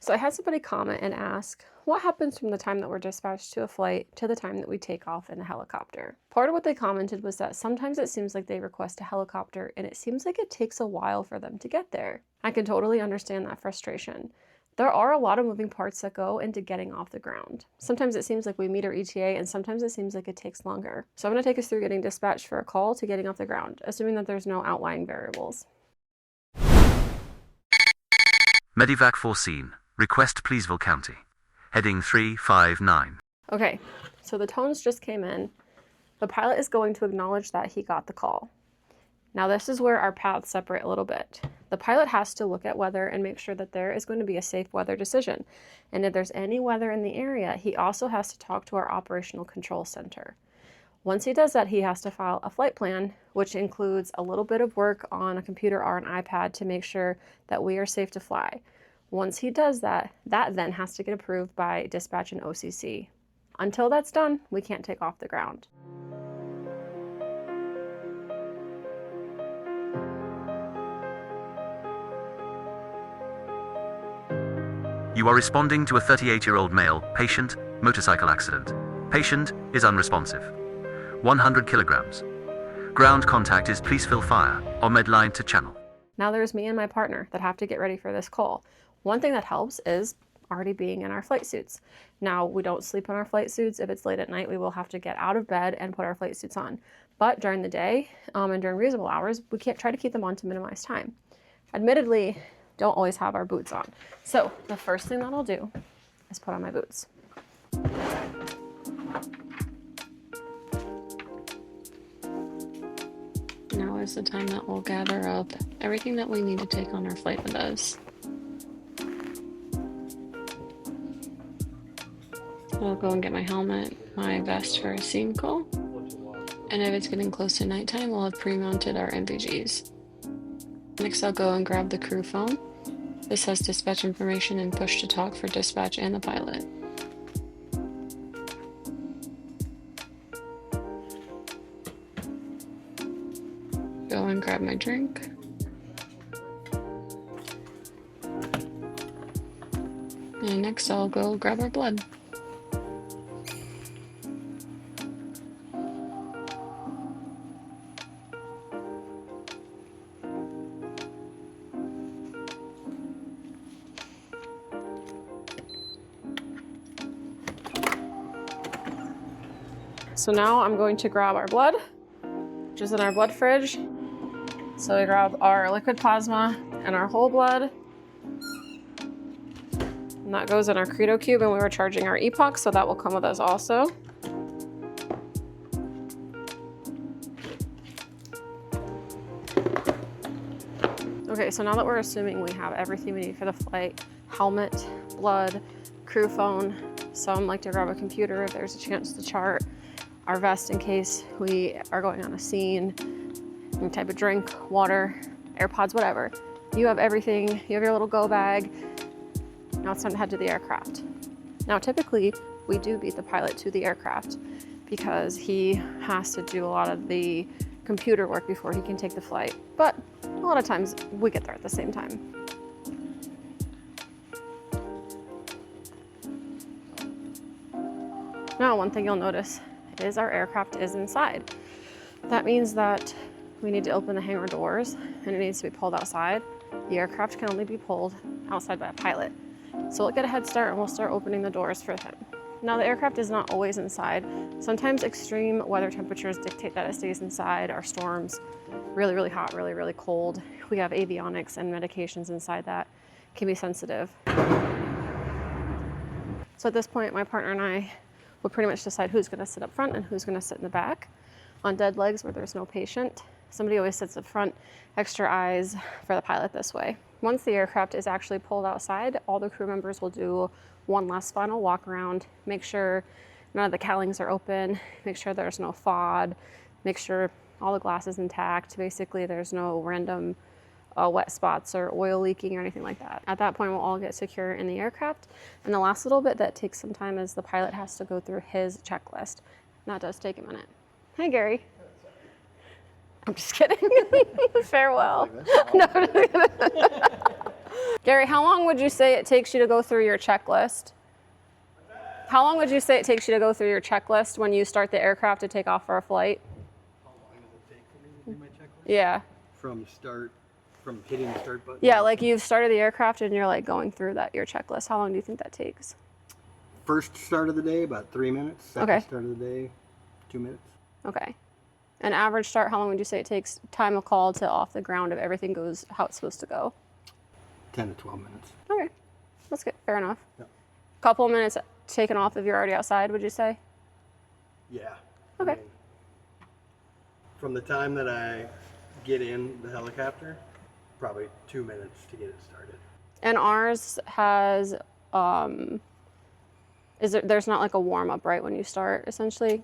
So I had somebody comment and ask, what happens from the time that we're dispatched to a flight to the time that we take off in a helicopter? Part of what they commented was that sometimes it seems like they request a helicopter and it seems like it takes a while for them to get there. I can totally understand that frustration. There are a lot of moving parts that go into getting off the ground. Sometimes it seems like we meet our ETA and sometimes it seems like it takes longer. So I'm going to take us through getting dispatched for a call to getting off the ground, assuming that there's no outlying variables. Medivac foreseen. Request Pleaseville County. Heading 359. Okay, so the tones just came in. The pilot is going to acknowledge that he got the call. Now this is where our paths separate a little bit. The pilot has to look at weather and make sure that there is going to be a safe weather decision. And if there's any weather in the area, he also has to talk to our operational control center. Once he does that, he has to file a flight plan, which includes a little bit of work on a computer or an iPad to make sure that we are safe to fly. Once he does that, that then has to get approved by dispatch and OCC. Until that's done, we can't take off the ground. You are responding to a 38-year-old male patient, motorcycle accident. Patient is unresponsive. 100 kilograms. Ground contact is Pleaseville Fire or Medline to channel. Now there's me and my partner that have to get ready for this call. One thing that helps is already being in our flight suits. Now, we don't sleep in our flight suits. If it's late at night, we will have to get out of bed and put our flight suits on. But during the day and during reasonable hours, we can't try to keep them on to minimize time. Admittedly, don't always have our boots on. So the first thing that I'll do is put on my boots. Now is the time that we'll gather up everything that we need to take on our flight with us. I'll go and get my helmet, my vest for a scene call. And if it's getting close to nighttime, we'll have pre-mounted our NVGs. Next, I'll go and grab the crew phone. This has dispatch information and push to talk for dispatch and the pilot. Go and grab my drink. And next, I'll go grab our blood. So now I'm going to grab our blood, which is in our blood fridge. So we grab our liquid plasma and our whole blood. And that goes in our Credo cube, and we were charging our epoch, so that will come with us also. Okay, so now that we're assuming we have everything we need for the flight, helmet, blood, crew phone, some like to grab a computer if there's a chance to chart, our vest in case we are going on a scene, any type of drink, water, AirPods, whatever. You have everything, you have your little go bag. Now it's time to head to the aircraft. Now typically we do beat the pilot to the aircraft because he has to do a lot of the computer work before he can take the flight. But a lot of times we get there at the same time. Now, one thing you'll notice is our aircraft is inside. That means that we need to open the hangar doors and it needs to be pulled outside. The aircraft can only be pulled outside by a pilot. So we'll get a head start and we'll start opening the doors for him. Now the aircraft is not always inside. Sometimes extreme weather temperatures dictate that it stays inside. Our storms, really, really hot, really, really cold. We have avionics and medications inside that can be sensitive. So at this point, my partner and I will pretty much decide who's gonna sit up front and who's gonna sit in the back. On dead legs where there's no patient, somebody always sits up front, extra eyes for the pilot this way. Once the aircraft is actually pulled outside, all the crew members will do one last final walk around, make sure none of the cowlings are open, make sure there's no FOD, make sure all the glass is intact. Basically, there's no random wet spots or oil leaking or anything like that. At that point, we'll all get secure in the aircraft. And the last little bit that takes some time is the pilot has to go through his checklist. And that does take a minute. Hi, Gary. I'm just kidding. Farewell. No. Gary, how long would you say it takes you to go through your checklist? How long would you say it takes you to go through your checklist when you start the aircraft to take off for a flight? How long does it take for me to do my checklist? Yeah. From hitting the start button? Yeah, like you've started the aircraft and you're like going through your checklist. How long do you think that takes? First start of the day, about 3 minutes. Second Okay. start of the day, 2 minutes. Okay. An average start, how long would you say it takes time of call to off the ground if everything goes how it's supposed to go? 10 to 12 minutes. Okay. That's good. Fair enough. Yep. Couple of minutes taken off if you're already outside, would you say? Yeah. Okay. I mean, from the time that I get in the helicopter, probably 2 minutes to get it started. And ours has, there's not like a warm up, right, when you start, essentially?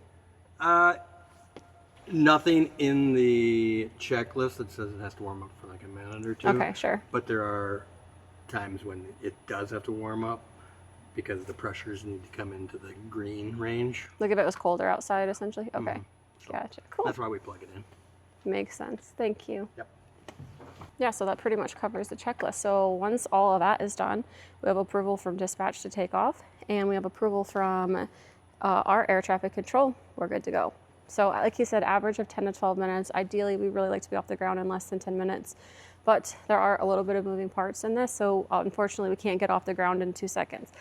Nothing in the checklist that says it has to warm up for like a minute or two. Okay, sure. But there are times when it does have to warm up because the pressures need to come into the green range. Like if it was colder outside, essentially? Okay. So Gotcha. Cool. That's why we plug it in. Makes sense. Thank you. Yep. Yeah, so that pretty much covers the checklist. So once all of that is done, we have approval from dispatch to take off, and we have approval from our air traffic control. We're good to go. So like you said, average of 10 to 12 minutes. Ideally, we really like to be off the ground in less than 10 minutes, but there are a little bit of moving parts in this. So unfortunately, we can't get off the ground in 2 seconds.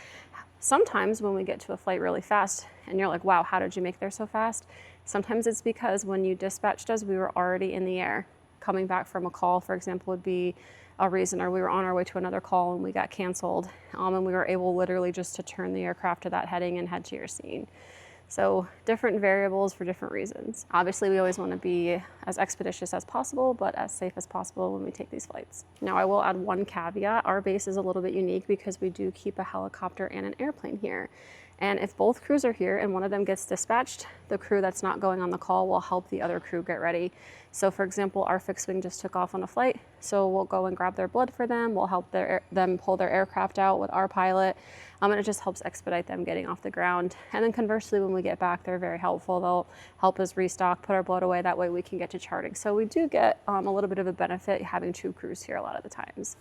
Sometimes when we get to a flight really fast and you're like, wow, how did you make there so fast? Sometimes it's because when you dispatched us, we were already in the air. Coming back from a call, for example, would be a reason, or we were on our way to another call and we got canceled. And we were able literally just to turn the aircraft to that heading and head to your scene. So different variables for different reasons. Obviously, we always want to be as expeditious as possible, but as safe as possible when we take these flights. Now, I will add one caveat. Our base is a little bit unique because we do keep a helicopter and an airplane here. And if both crews are here and one of them gets dispatched, the crew that's not going on the call will help the other crew get ready. So for example, our fixed wing just took off on a flight. So we'll go and grab their blood for them. We'll help them pull their aircraft out with our pilot. And it just helps expedite them getting off the ground. And then conversely, when we get back, they're very helpful. They'll help us restock, put our blood away. That way we can get to charting. So we do get a little bit of a benefit having two crews here a lot of the times.